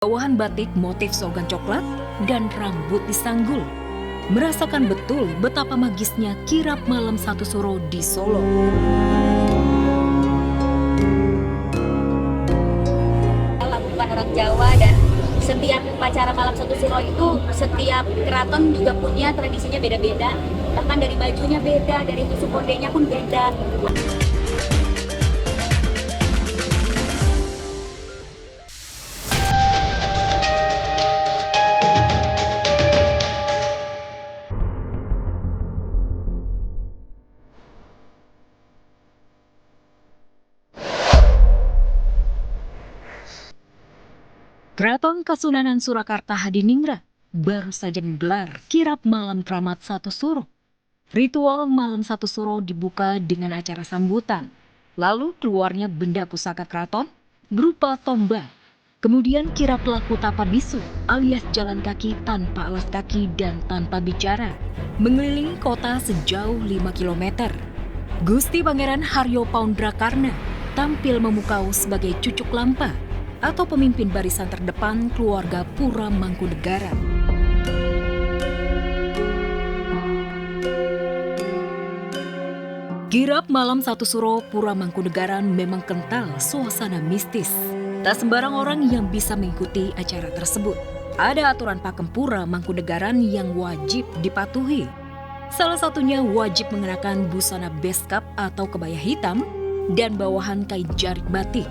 Bawahan batik motif sorgan coklat dan rambut disanggul. Merasakan betul betapa magisnya kirap malam satu suro di Solo. Bukan orang Jawa, dan setiap upacara malam satu suro itu setiap keraton juga punya tradisinya beda-beda. Bahkan dari bajunya beda, dari tusuk kondenya pun beda. Keraton Kasunanan Surakarta Hadiningrat baru saja menggelar kirap malam Kramat Satu Suro. Ritual malam Satu Suro dibuka dengan acara sambutan. Lalu keluarnya benda pusaka keraton berupa tombak. Kemudian kirap laku tapa bisu alias jalan kaki tanpa alas kaki dan tanpa bicara mengelilingi kota sejauh 5 km. Gusti Pangeran Haryo Paundrakarna tampil memukau sebagai cucuk lampa atau pemimpin barisan terdepan keluarga Pura Mangkunagaran. Kirap malam Satu Suro Pura Mangkunagaran memang kental suasana mistis. Tak sembarang orang yang bisa mengikuti acara tersebut. Ada aturan pakem Pura Mangkunagaran yang wajib dipatuhi. Salah satunya wajib mengenakan busana beskap atau kebaya hitam dan bawahan kain jarik batik.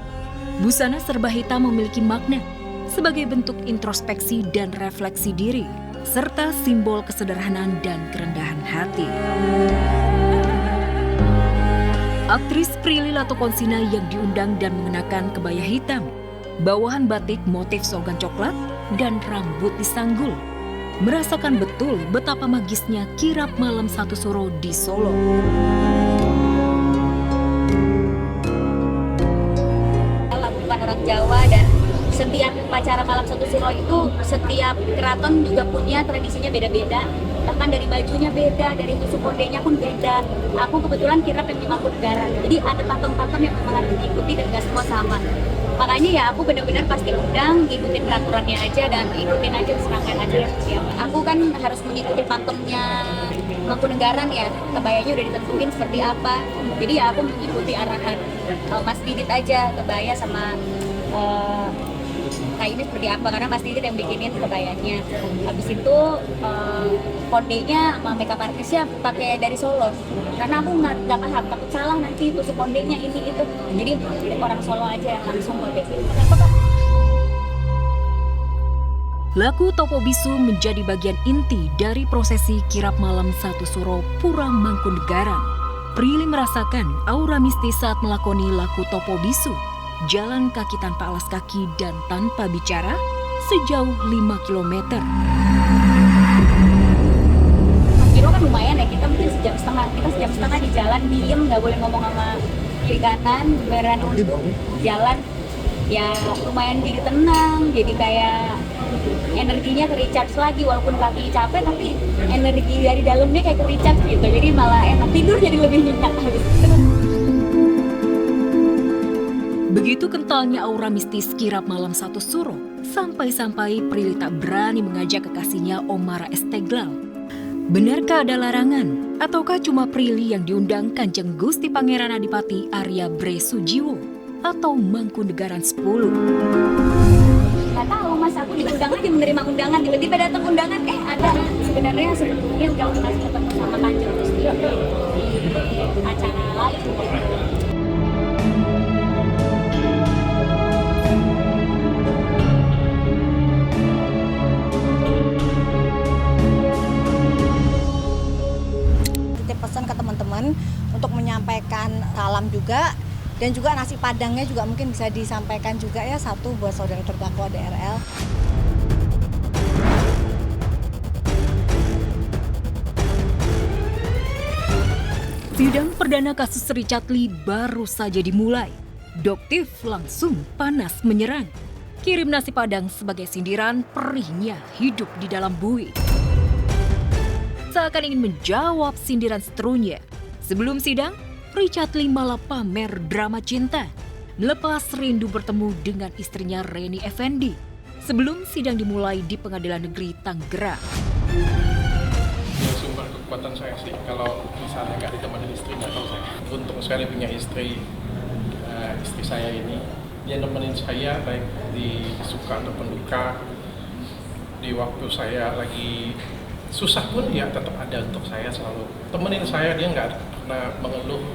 Busana serba hitam memiliki makna sebagai bentuk introspeksi dan refleksi diri, serta simbol kesederhanaan dan kerendahan hati. Aktris Prilly Latuconsina yang diundang dan mengenakan kebaya hitam, bawahan batik motif sorgan coklat, dan rambut disanggul. Merasakan betul betapa magisnya kirap malam Satu Suro di Solo. Bukan orang Jawa, dan setiap upacara malam satu suro itu setiap keraton juga punya tradisinya beda-beda. Bahkan dari bajunya beda, dari tusuk kondenya pun beda. Aku kebetulan kirap yang di Mangkunagaran, jadi ada pakem-pakem yang memang harus diikuti dan gak semua sama. Makanya ya aku benar-benar pasti undang, ikutin peraturannya aja dan ikutin aja serangkaian acara seperti apa. Aku kan harus mengikuti pakemnya Mangkunagaran ya, kebayanya udah ditentuin seperti apa. Jadi ya aku mengikuti arahan Mas Didit aja, kebaya sama kainnya seperti apa, karena Mas Didit yang bikinin kebayanya. Habis itu kondenya sama makeup artisnya pakai dari Solo, karena aku nggak paham, takut salah nanti tusuk kondenya ini itu. Jadi orang Solo aja yang langsung kodein. Laku Topo Bisu menjadi bagian inti dari prosesi kirap malam Satu Suro Pura Mangkunagaran. Prilly merasakan aura mistis saat melakoni laku Topo Bisu, jalan kaki tanpa alas kaki dan tanpa bicara sejauh 5 km. Kilo kan lumayan ya, kita mungkin sejam setengah di jalan, diem, nggak boleh ngomong sama kiri kanan, beneran untuk jalan. Ya lumayan jadi tenang, jadi kayak energinya ke-recharge lagi, walaupun kaki capek tapi energi dari dalamnya kayak ke-recharge gitu, jadi malah enak tidur, jadi lebih nyenyak habis itu. Begitu kentalnya aura mistis kirap malam Satu Suro, sampai-sampai Prilly tak berani mengajak kekasihnya Omara Esteglal. Benarkah ada larangan? Ataukah cuma Prilly yang diundang Kanjeng Gusti Pangeran Adipati Arya Bre Sujiwo atau Mangkunagaran 10? Nggak tahu mas, aku diundang aja, menerima undangan, tiba-tiba datang undangan, ada. Sebenarnya sebelumnya udah pernah ketemu sama Kanjeng Gusti di acara lain. Pesan ke teman-teman untuk menyampaikan salam juga, dan juga nasi padangnya juga mungkin bisa disampaikan juga ya, satu buat saudara terdakwa DRL. Sidang perdana kasus Richard Lee baru saja dimulai. Doktif langsung panas menyerang. Kirim nasi padang sebagai sindiran perihnya hidup di dalam bui. Seakan ingin menjawab sindiran seterunya. Sebelum sidang, Richard Lee malah pamer drama cinta. Melepas rindu bertemu dengan istrinya Reni Effendi. sebelum sidang dimulai di Pengadilan Negeri Tangerang. Sumber kekuatan saya sih, kalau misalnya nggak ditemani istri, nggak tahu saya. Untung sekali punya istri saya ini. Dia nemenin saya baik di suka ataupun duka. Di waktu saya lagi susah pun dia tetap ada untuk saya, selalu temenin saya. Dia nggak pernah mengeluh.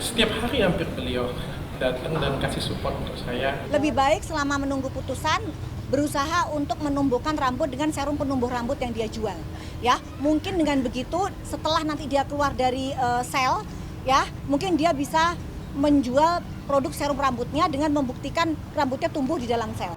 Setiap hari hampir beliau datang dan kasih support untuk saya. Lebih baik selama menunggu putusan berusaha untuk menumbuhkan rambut dengan serum penumbuh rambut yang dia jual. Ya, mungkin dengan begitu setelah nanti dia keluar dari sel, ya, mungkin dia bisa menjual produk serum rambutnya dengan membuktikan rambutnya tumbuh di dalam sel.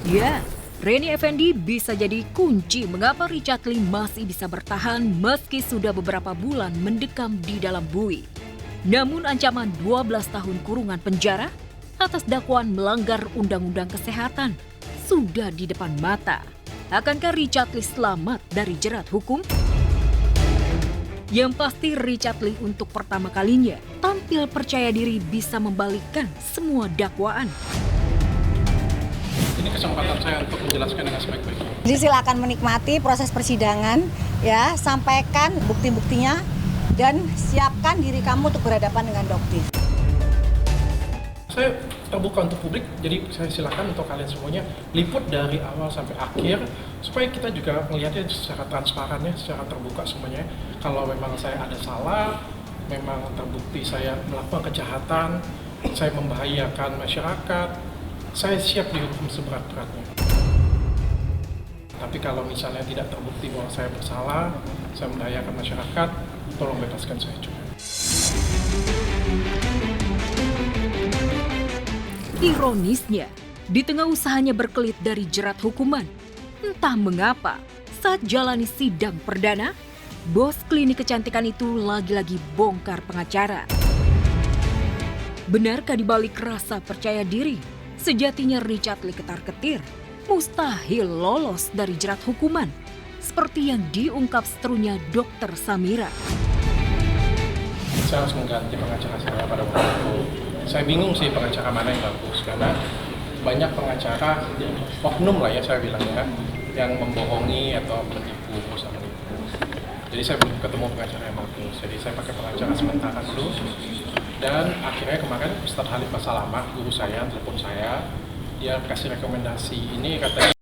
Ya, Reni Effendi bisa jadi kunci mengapa Richard Lee masih bisa bertahan meski sudah beberapa bulan mendekam di dalam bui. Namun ancaman 12 tahun kurungan penjara atas dakwaan melanggar Undang-Undang Kesehatan sudah di depan mata. Akankah Richard Lee selamat dari jerat hukum? Yang pasti Richard Lee untuk pertama kalinya tampil percaya diri bisa membalikkan semua dakwaan. Ini kesempatan saya untuk menjelaskan dengan sebaik-baiknya. Jadi silakan menikmati proses persidangan, ya, sampaikan bukti-buktinya dan siapkan diri kamu untuk berhadapan dengan dokter. Saya terbuka untuk publik, jadi saya silakan untuk kalian semuanya liput dari awal sampai akhir supaya kita juga melihatnya secara transparan ya, secara terbuka semuanya. Kalau memang saya ada salah, memang terbukti saya melakukan kejahatan, saya membahayakan masyarakat, saya siap dihukum seberat-beratnya. Tapi kalau misalnya tidak terbukti bahwa saya bersalah, saya membahayakan masyarakat, tolong bebaskan saya juga. Ironisnya, di tengah usahanya berkelit dari jerat hukuman, entah mengapa saat jalani sidang perdana, bos klinik kecantikan itu lagi-lagi bongkar pengacara. Benarkah di balik rasa percaya diri, sejatinya Richard Lee ketar-ketir, mustahil lolos dari jerat hukuman, seperti yang diungkap seterunya Dr. Samira. Saya harus mengganti pengacara saya pada waktu itu. Saya bingung sih pengacara mana yang bagus, karena banyak pengacara, oknum lah ya saya bilang ya, yang membohongi atau menipu sama itu. Jadi saya belum ketemu pengacara yang bagus, jadi saya pakai pengacara sementara dulu. Dan akhirnya kemarin Ustadz Halif Basalamah, guru saya, telepon saya, dia kasih rekomendasi ini, katanya